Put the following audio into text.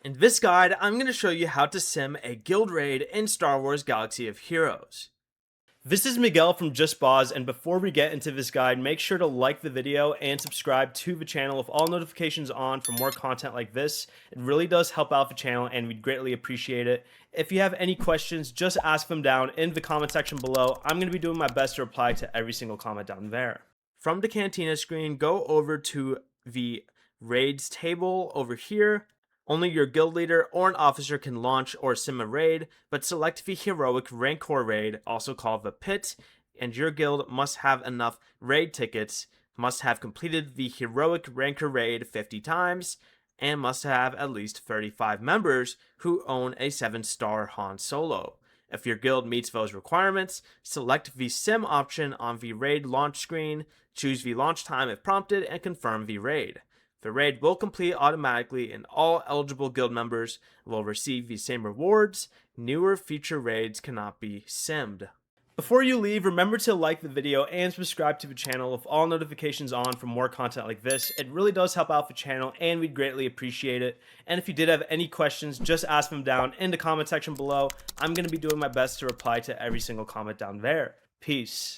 In this guide, I'm going to show you how to sim a guild raid in Star Wars Galaxy of Heroes. This is Miguel from Just Boz, and before we get into this guide, make sure to like the video and subscribe to the channel with all notifications on for more content like this. It really does help out the channel and we'd greatly appreciate it. If you have any questions, just ask them down in the comment section below. I'm going to be doing my best to reply to every single comment down there. From the Cantina screen, go over to the raids table over here. Only your guild leader or an officer can launch or sim a raid, but select the heroic Rancor raid, also called the Pit, and your guild must have enough raid tickets, must have completed the heroic Rancor raid 50 times, and must have at least 35 members who own a 7-star Han Solo. If your guild meets those requirements, select the sim option on the raid launch screen, choose the launch time if prompted, and confirm the raid. The raid will complete automatically and all eligible guild members will receive the same rewards. Newer future raids cannot be simmed. Before you leave, remember to like the video and subscribe to the channel with all notifications on for more content like this. It really does help out the channel and we'd greatly appreciate it. And if you did have any questions, just ask them down in the comment section below. I'm going to be doing my best to reply to every single comment down there. Peace.